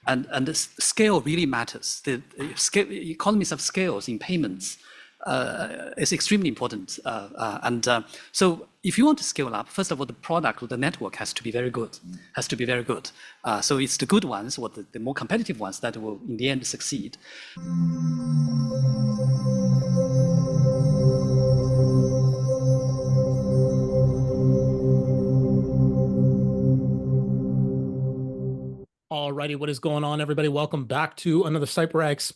And the scale really matters. The economies of scales in payments is extremely important. So if you want to scale up, first of all, the product or the network has to be very good, So it's the good ones or the more competitive ones that will in the end succeed. Alrighty, what is going on, everybody? Welcome back to another CYPRX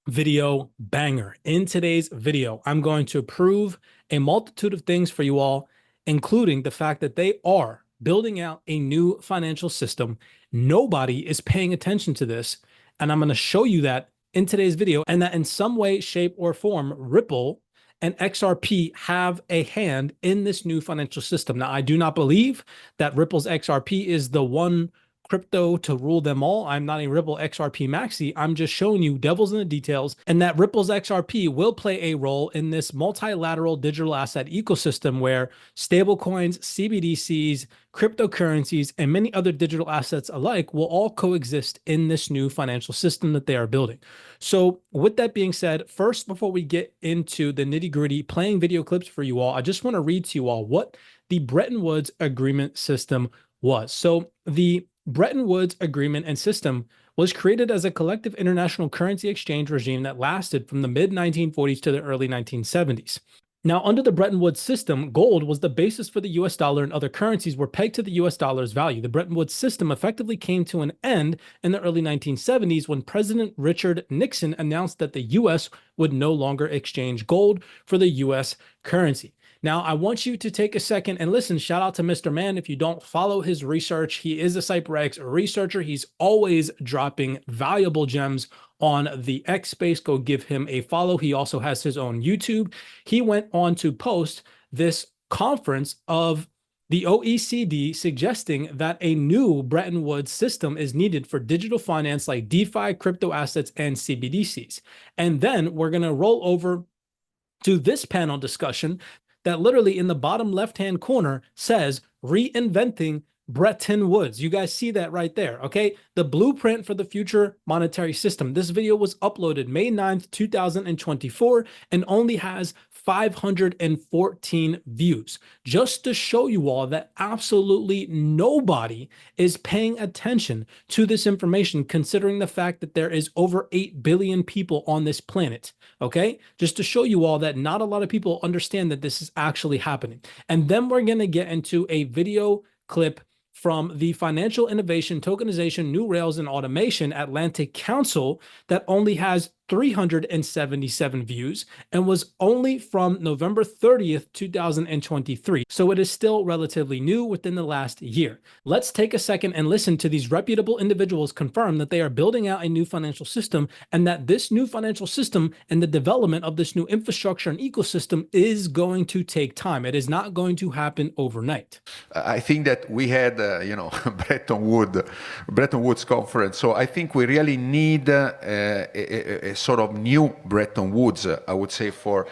video banger. In today's video, I'm going to prove a multitude of things for you all, including the fact that they are building out a new financial system. Nobody is paying attention to this, and I'm going to show you that in today's video, and that in some way, shape, or form, Ripple and XRP have a hand in this new financial system. Now, I do not believe that Ripple's XRP is the one crypto to rule them all. I'm not a Ripple XRP maxi. I'm just showing you devils in the details, and that Ripple's XRP will play a role in this multilateral digital asset ecosystem where stablecoins, CBDCs, cryptocurrencies, and many other digital assets alike will all coexist in this new financial system that they are building. So with that being said, first, before we get into the nitty-gritty playing video clips for you all, I just want to read to you all what the Bretton Woods agreement system was. So the Bretton Woods Agreement and System was created as a collective international currency exchange regime that lasted from the mid-1940s to the early 1970s. Now, under the Bretton Woods system, gold was the basis for the US dollar, and other currencies were pegged to the US dollar's value. The Bretton Woods system effectively came to an end in the early 1970s when President Richard Nixon announced that the US would no longer exchange gold for the US currency. Now, I want you to take a second and listen. Shout out to Mr. Man. If you don't follow his research, he is a CYPRX researcher. He's always dropping valuable gems on the X space. Go give him a follow. He also has his own YouTube. He went on to post this conference of the OECD suggesting that a new Bretton Woods system is needed for digital finance like DeFi, crypto assets, and CBDCs. And then we're going to roll over to this panel discussion that literally in the bottom left-hand corner says reinventing Bretton Woods. You guys see that right there, okay? The blueprint for the future monetary system. This video was uploaded May 9th, 2024, and only has 514 views. Just to show you all that absolutely nobody is paying attention to this information, considering the fact that there is over 8 billion people on this planet, okay? Just to show you all that not a lot of people understand that this is actually happening. And then we're gonna get into a video clip from the Financial Innovation, Tokenization, New Rails, and Automation Atlantic Council that only has 377 views and was only from November 30th, 2023. So it is still relatively new within the last year. Let's take a second and listen to these reputable individuals confirm that they are building out a new financial system, and that this new financial system and the development of this new infrastructure and ecosystem is going to take time. It is not going to happen overnight. I think that we had, Bretton Woods conference. So I think we really need a sort of new Bretton Woods, I would say, for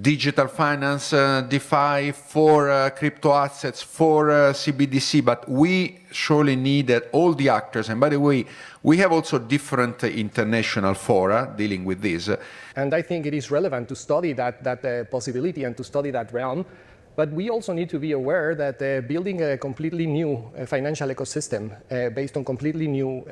digital finance, DeFi, for crypto assets, for CBDC, but we surely need that all the actors, and by the way, we have also different international fora dealing with this. And I think it is relevant to study that possibility and to study that realm. But we also need to be aware that building a completely new financial ecosystem based on completely new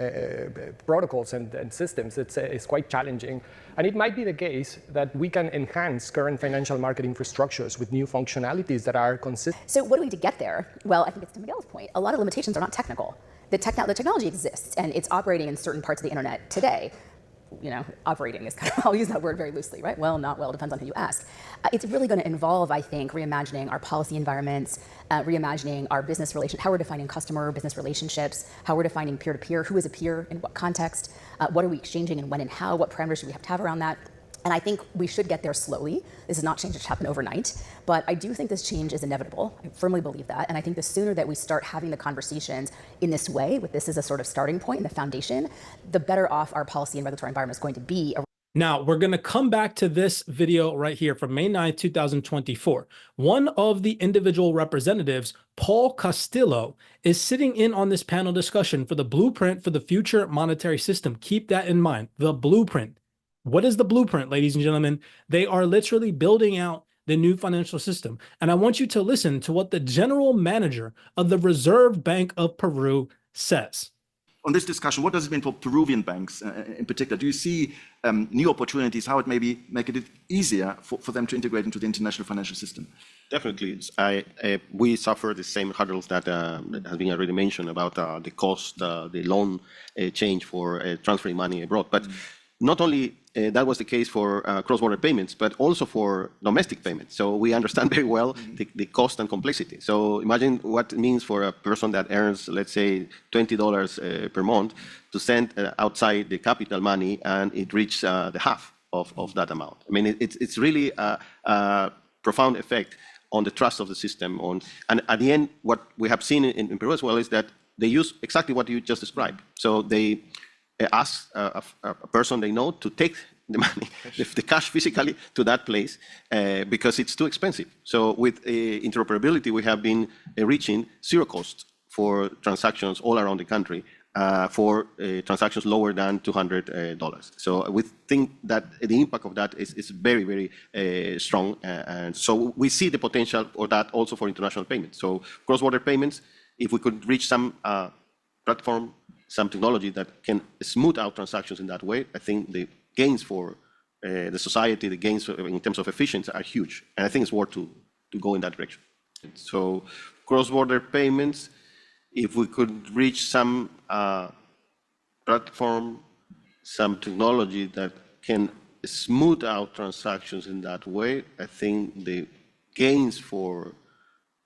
protocols and systems, it's quite challenging. And it might be the case that we can enhance current financial market infrastructures with new functionalities that are consistent. So what do we do to get there? Well, I think it's to Miguel's point. A lot of limitations are not technical. The technology exists, and it's operating in certain parts of the internet today. Operating is kind of, I'll use that word very loosely, right? Well, not well, depends on who you ask. It's really going to involve, I think, reimagining our policy environments, reimagining our business relations, how we're defining customer business relationships, how we're defining peer-to-peer, who is a peer, in what context, what are we exchanging and when and how, what parameters do we have to have around that. And I think we should get there slowly. This is not change that should happen overnight, but I do think this change is inevitable. I firmly believe that. And I think the sooner that we start having the conversations in this way, with this as a sort of starting point and the foundation, the better off our policy and regulatory environment is going to be. Now, we're going to come back to this video right here from May 9th, 2024. One of the individual representatives, Paul Castillo, is sitting in on this panel discussion for the blueprint for the future monetary system. Keep that in mind, the blueprint. What is the blueprint, ladies and gentlemen? They are literally building out the new financial system. And I want you to listen to what the general manager of the Reserve Bank of Peru says. On this discussion, what does it mean for Peruvian banks in particular? Do you see new opportunities, how it maybe make it easier for them to integrate into the international financial system? Definitely. We suffer the same hurdles that has been already mentioned about the cost, the loan change for transferring money abroad. But not only that was the case for cross-border payments, but also for domestic payments. So we understand very well the cost and complexity. So imagine what it means for a person that earns, let's say, $20 per month to send outside the capital money, and it reaches the half of that amount. I mean, it's really a profound effect on the trust of the system. And at the end, what we have seen in Peru as well is that they use exactly what you just described. So they ask a person they know to take the money, the cash physically to that place because it's too expensive. So with interoperability, we have been reaching zero cost for transactions all around the country for transactions lower than $200. So we think that the impact of that is very, very strong. And so we see the potential for that also for international payments. So cross-border payments, if we could reach some platform, some technology that can smooth out transactions in that way, I think the gains for the society, the gains in terms of efficiency are huge. And I think it's worth to go in that direction. So cross-border payments, if we could reach some platform, some technology that can smooth out transactions in that way, I think the gains for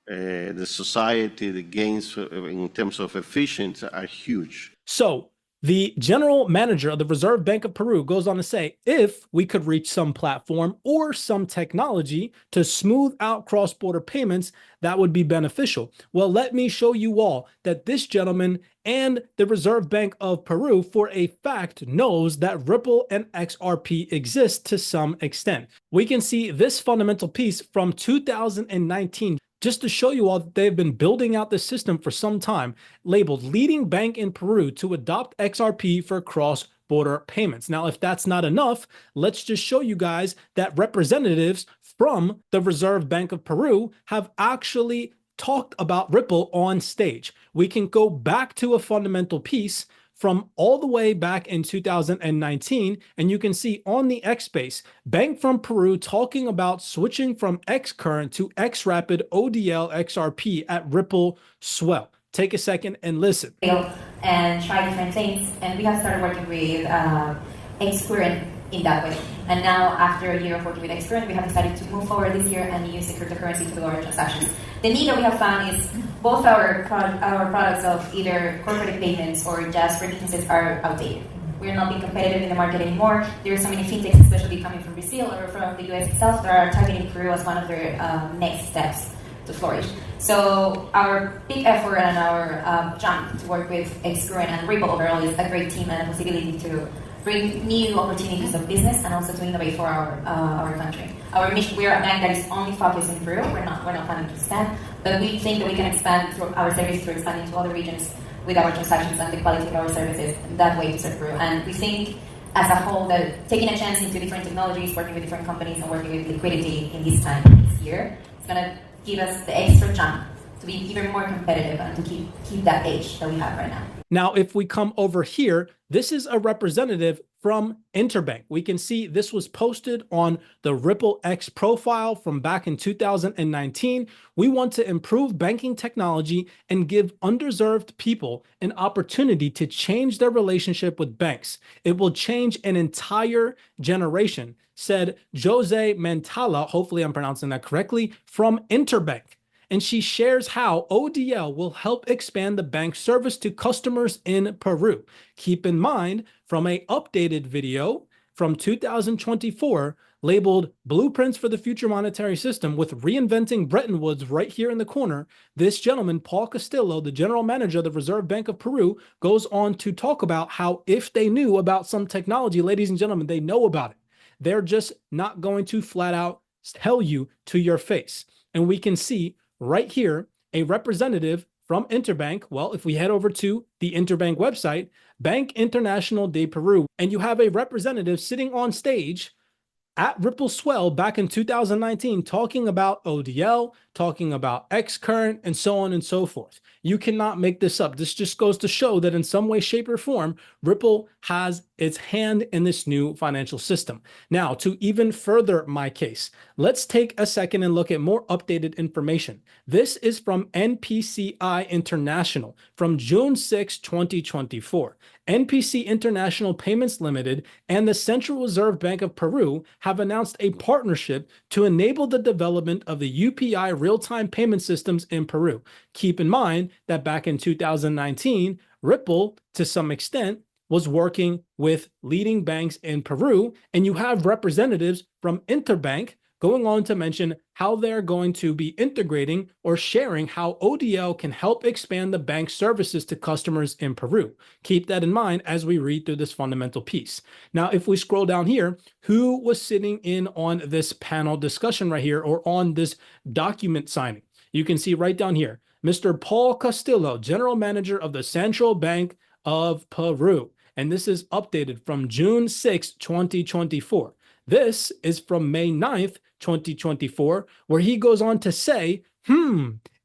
the society, the gains in terms of efficiency are huge. So the general manager of the Reserve Bank of Peru goes on to say, if we could reach some platform or some technology to smooth out cross-border payments, that would be beneficial. Well, let me show you all that this gentleman and the Reserve Bank of Peru, for a fact, knows that Ripple and XRP exist to some extent. We can see this fundamental piece from 2019. Just to show you all that they've been building out this system for some time, labeled leading bank in Peru to adopt XRP for cross-border payments. Now, if that's not enough, let's just show you guys that representatives from the Reserve Bank of Peru have actually talked about Ripple on stage. We can go back to a fundamental piece from all the way back in 2019, and you can see on the X space, Bank from Peru talking about switching from Xcurrent to Xrapid ODL XRP at Ripple Swell. Take a second and listen. And try different things, and we have started working with Xcurrent in that way. And now, after a year of working with Xcurrent, we have decided to move forward this year and use the cryptocurrency to do our transactions. The need that we have found is both our products of either corporate payments or just remittances are outdated. We're not being competitive in the market anymore. There are so many fintechs, especially coming from Brazil or from the US itself, that are targeting Peru as one of their next steps to flourish. So our big effort and our jump to work with Xcurrent and Ripple overall is a great team and a possibility to bring new opportunities of business and also to innovate for our country. Our mission, we're a bank that is only focused in Peru. We're not planning to expand, but we think that we can expand through our services to expand into other regions with our transactions and the quality of our services that way to serve Peru. And we think as a whole that taking a chance into different technologies, working with different companies and working with liquidity in this time, this year, it's gonna give us the extra jump to be even more competitive and to keep that edge that we have right now. Now, if we come over here, this is a representative from Interbank. We can see this was posted on the Ripple X profile from back in 2019. We want to improve banking technology and give underserved people an opportunity to change their relationship with banks. It will change an entire generation, said Jose Mantala, hopefully I'm pronouncing that correctly, from Interbank. And she shares how ODL will help expand the bank's service to customers in Peru. Keep in mind, from an updated video, from 2024 labeled Blueprints for the Future Monetary System with Reinventing Bretton Woods right here in the corner, this gentleman, Paul Castillo, the general manager of the Reserve Bank of Peru, goes on to talk about how if they knew about some technology, ladies and gentlemen, they know about it. They're just not going to flat out tell you to your face. And we can see right here a representative from Interbank. Well, if we head over to the Interbank website, Bank International de Peru, and you have a representative sitting on stage at Ripple Swell back in 2019, talking about ODL, talking about X current, and so on and so forth. You cannot make this up. This just goes to show that in some way, shape, or form, Ripple has its hand in this new financial system. Now, to even further my case, let's take a second and look at more updated information. This is from NPCI International from June 6, 2024. NPC International Payments Limited and the Central Reserve Bank of Peru have announced a partnership to enable the development of the UPI real-time payment systems in Peru. Keep in mind that back in 2019, Ripple, to some extent, was working with leading banks in Peru, and you have representatives from Interbank going on to mention how they're going to be integrating or sharing how ODL can help expand the bank services to customers in Peru. Keep that in mind as we read through this fundamental piece. Now, if we scroll down here, who was sitting in on this panel discussion right here or on this document signing? You can see right down here, Mr. Paul Castillo, General Manager of the Central Bank of Peru. And this is updated from June 6, 2024. This is from May 9th, 2024, where he goes on to say,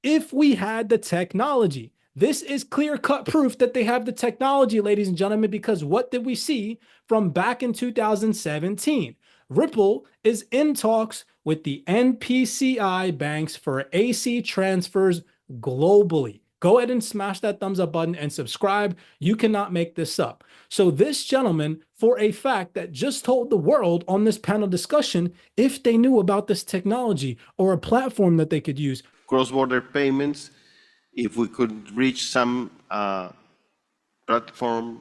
if we had the technology. This is clear-cut proof that they have the technology, ladies and gentlemen, because what did we see from back in 2017? Ripple is in talks with the NPCI banks for AC transfers globally. Go ahead and smash that thumbs up button and subscribe. You cannot make this up. So this gentleman, for a fact, that just told the world on this panel discussion if they knew about this technology or a platform that they could use. Cross-border payments, if we could reach some platform,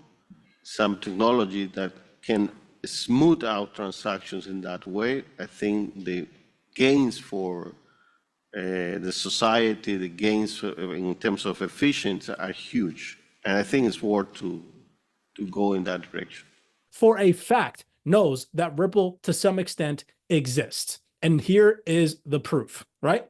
some technology that can smooth out transactions in that way, I think the gains for the society, the gains in terms of efficiency are huge. And I think it's worth to go in that direction. For a fact, knows that Ripple to some extent exists. And here is the proof, right?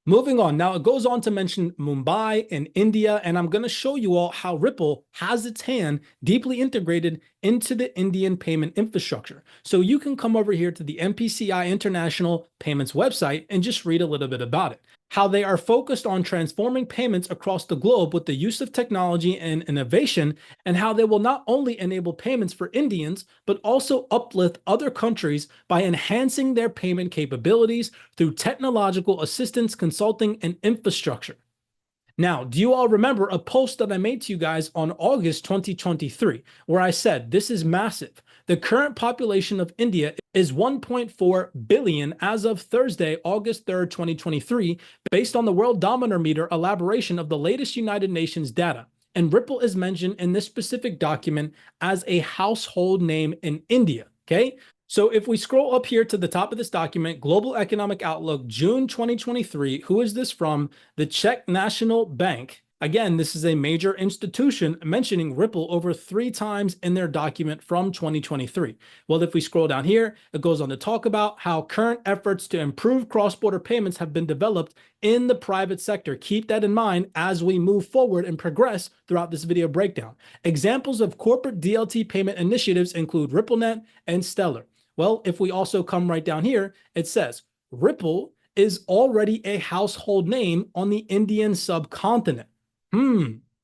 Moving on. Now, it goes on to mention Mumbai and India, and I'm going to show you all how Ripple has its hand deeply integrated into the Indian payment infrastructure. So you can come over here to the NPCI International Payments website and just read a little bit about it. How they are focused on transforming payments across the globe with the use of technology and innovation, and how they will not only enable payments for Indians, but also uplift other countries by enhancing their payment capabilities through technological assistance, consulting, and infrastructure. Now, do you all remember a post that I made to you guys on August 2023, where I said, this is massive. The current population of India is 1.4 billion as of Thursday, August 3rd, 2023, based on the World Dominator Meter elaboration of the latest United Nations data. And Ripple is mentioned in this specific document as a household name in India, okay? So if we scroll up here to the top of this document, Global Economic Outlook, June 2023, who is this from? The Czech National Bank. Again, this is a major institution mentioning Ripple over 3 times in their document from 2023. Well, if we scroll down here, it goes on to talk about how current efforts to improve cross-border payments have been developed in the private sector. Keep that in mind as we move forward and progress throughout this video breakdown. Examples of corporate DLT payment initiatives include RippleNet and Stellar. Well, if we also come right down here, it says Ripple is already a household name on the Indian subcontinent.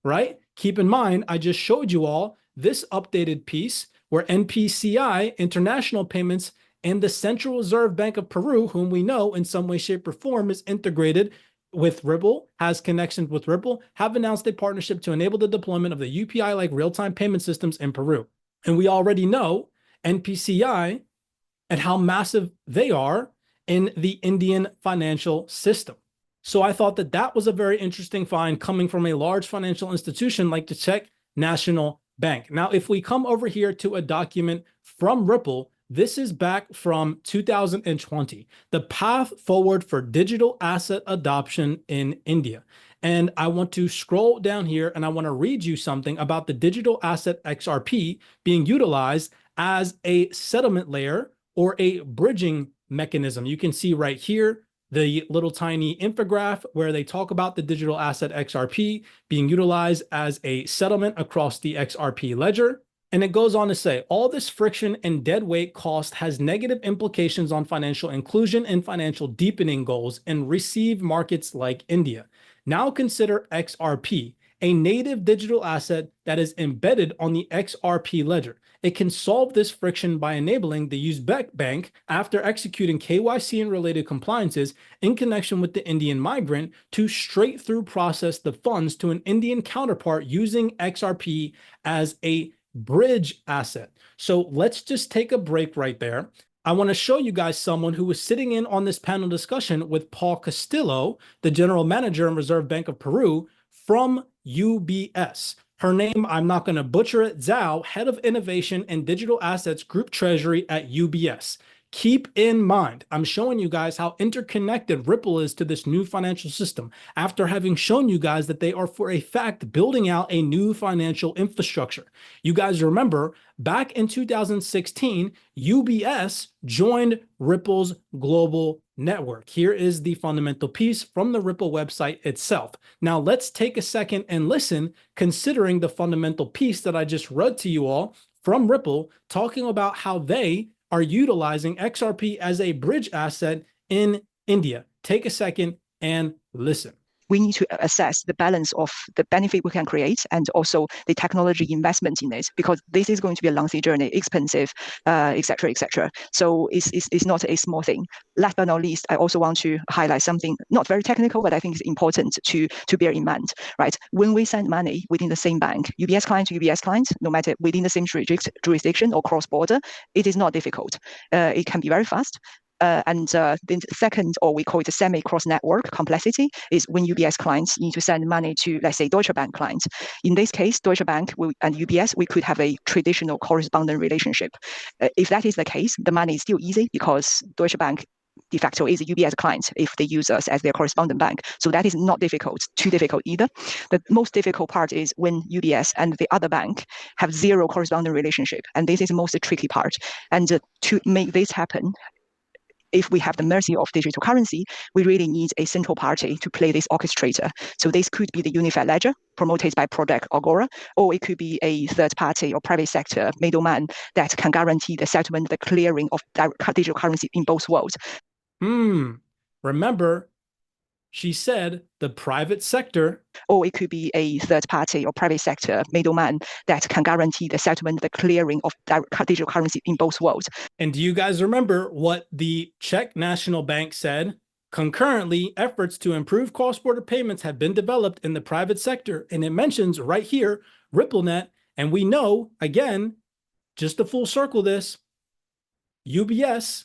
Right? Keep in mind, I just showed you all this updated piece where NPCI, International Payments, and the Central Reserve Bank of Peru, whom we know in some way, shape, or form is integrated with Ripple, has connections with Ripple, have announced a partnership to enable the deployment of the UPI-like real-time payment systems in Peru. And we already know NPCI and how massive they are in the Indian financial system. So I thought that that was a very interesting find coming from a large financial institution like the Czech National Bank. Now, if we come over here to a document from Ripple, This is back from 2020, the path forward for digital asset adoption in India. And I want to scroll down here and I want to read you something about the digital asset XRP being utilized as a settlement layer or a bridging mechanism. You can see right here the little tiny infograph where they talk about the digital asset XRP being utilized as a settlement across the XRP ledger. And it goes on to say, all this friction and deadweight cost has negative implications on financial inclusion and financial deepening goals in receive markets like India. Now consider XRP, a native digital asset that is embedded on the XRP ledger. It can solve this friction by enabling the Uzbek bank, after executing KYC and related compliances in connection with the Indian migrant, to straight through process the funds to an Indian counterpart using XRP as a bridge asset. So let's just take a break right there. I want to show you guys someone who was sitting in on this panel discussion with Paul Castillo, the general manager in Reserve Bank of Peru, from UBS. Her name, I'm not going to butcher it, Zhao, head of innovation and digital assets group treasury at UBS. Keep in mind, I'm showing you guys how interconnected Ripple is to this new financial system after having shown you guys that they are for a fact building out a new financial infrastructure. You guys remember back in 2016, UBS joined Ripple's global network. Here is the fundamental piece from the Ripple website itself. Now let's take a second and listen, considering the fundamental piece that I just read to you all from Ripple, talking about how they are utilizing XRP as a bridge asset in India. Take a second and listen. We need to assess the balance of the benefit we can create and also the technology investment in it, because this is going to be a lengthy journey, expensive, et cetera, et cetera. So it's not a small thing. Last but not least, I also want to highlight something not very technical, but I think it's important to bear in mind, right? When we send money within the same bank, UBS client to UBS client, no matter within the same jurisdiction or cross-border, it is not difficult. It can be very fast. And the second, or we call it the semi-cross network complexity, is when UBS clients need to send money to, let's say, Deutsche Bank clients. In this case, Deutsche Bank and UBS, we could have a traditional correspondent relationship. If that is the case, the money is still easy because Deutsche Bank de facto is a UBS client if they use us as their correspondent bank. So that is not too difficult either. The most difficult part is when UBS and the other bank have zero correspondent relationship. And this is the most tricky part. And to make this happen, if we have the mercy of digital currency, we really need a central party to play this orchestrator. So this could be the unified ledger promoted by Project Agora, or it could be a third party or private sector middleman that can guarantee the settlement, the clearing of digital currency in both worlds. Remember, she said the private sector. Or it could be a third party or private sector middleman that can guarantee the settlement, the clearing of digital currency in both worlds. And do you guys remember what the Czech National Bank said? Concurrently, efforts to improve cross-border payments have been developed in the private sector. And it mentions right here, RippleNet. And we know, again, just to full circle this, UBS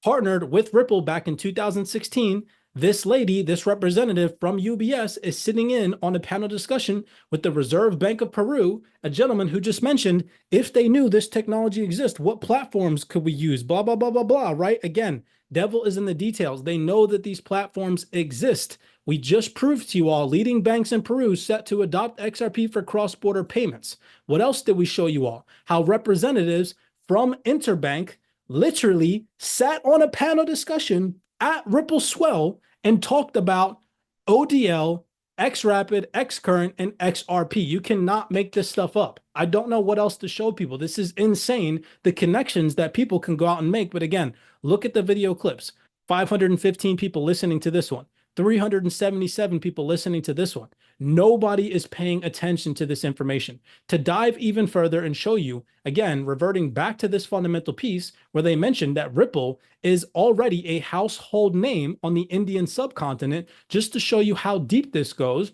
partnered with Ripple back in 2016. This lady, this representative from UBS, is sitting in on a panel discussion with the Reserve Bank of Peru, a gentleman who just mentioned, if they knew this technology exists, what platforms could we use? Blah, blah, blah, blah, blah, right? Again, devil is in the details. They know that these platforms exist. We just proved to you all leading banks in Peru set to adopt XRP for cross-border payments. What else did we show you all? How representatives from Interbank literally sat on a panel discussion at Ripple Swell and talked about ODL, XRapid, XCurrent, and XRP. You cannot make this stuff up. I don't know what else to show people. This is insane, the connections that people can go out and make. But again, look at the video clips. 515 people listening to this one. 377 people listening to this one. Nobody is paying attention to this information. To dive even further and show you, again, reverting back to this fundamental piece where they mentioned that Ripple is already a household name on the Indian subcontinent, just to show you how deep this goes.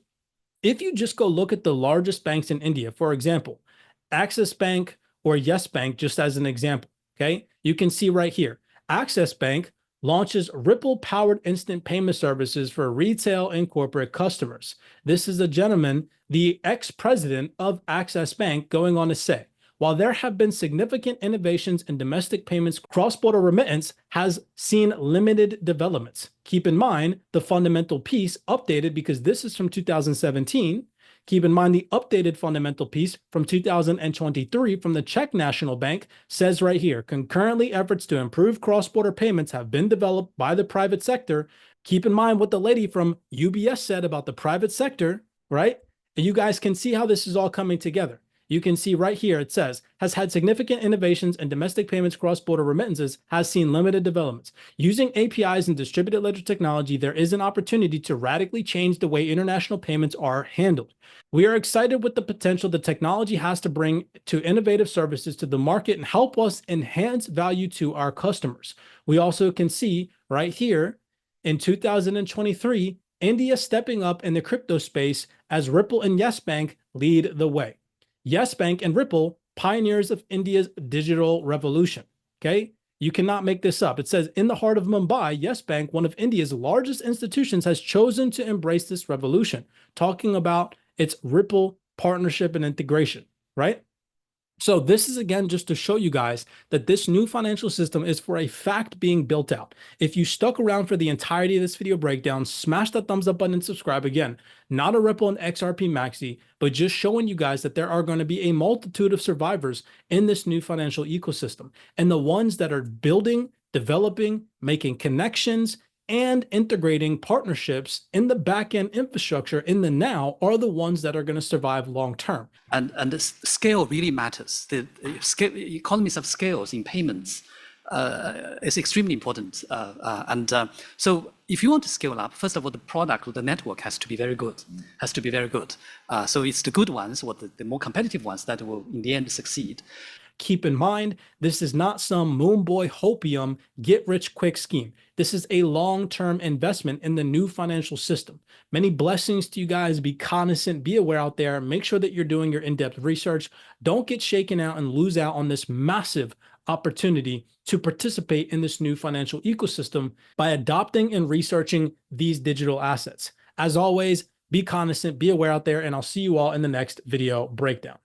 If you just go look at the largest banks in India, for example, Axis Bank or Yes Bank, just as an example, okay? You can see right here, Axis Bank launches Ripple-powered instant payment services for retail and corporate customers. This is a gentleman, the ex-president of Axis Bank, going on to say, while there have been significant innovations in domestic payments, cross-border remittance has seen limited developments. Keep in mind the fundamental piece updated, because this is from 2017. Keep in mind the updated fundamental piece from 2023 from the Czech National Bank says right here, concurrently efforts to improve cross-border payments have been developed by the private sector. Keep in mind what the lady from UBS said about the private sector, right? And you guys can see how this is all coming together. You can see right here, it says, has had significant innovations in domestic payments, cross-border remittances, has seen limited developments. Using APIs and distributed ledger technology, there is an opportunity to radically change the way international payments are handled. We are excited with the potential the technology has to bring to innovative services to the market and help us enhance value to our customers. We also can see right here in 2023, India stepping up in the crypto space as Ripple and Yes Bank lead the way. Yes Bank and Ripple, pioneers of India's digital revolution. Okay, you cannot make this up. It says, in the heart of Mumbai, Yes Bank, one of India's largest institutions, has chosen to embrace this revolution, talking about its Ripple partnership and integration, right? So this is, again, just to show you guys that this new financial system is for a fact being built out. If you stuck around for the entirety of this video breakdown, smash that thumbs up button and subscribe. Again, not a Ripple and XRP maxi, but just showing you guys that there are going to be a multitude of survivors in this new financial ecosystem. And the ones that are building, developing, making connections, and integrating partnerships in the back-end infrastructure in the now are the ones that are going to survive long-term. And the scale really matters. The economies of scales in payments is extremely important. So if you want to scale up, first of all, the product or the network has to be very good, so it's the good ones or the more competitive ones that will in the end succeed. Keep in mind, this is not some moonboy hopium get-rich-quick scheme. This is a long-term investment in the new financial system. Many blessings to you guys. Be cognizant, be aware out there. Make sure that you're doing your in-depth research. Don't get shaken out and lose out on this massive opportunity to participate in this new financial ecosystem by adopting and researching these digital assets. As always, be cognizant, be aware out there, and I'll see you all in the next video breakdown.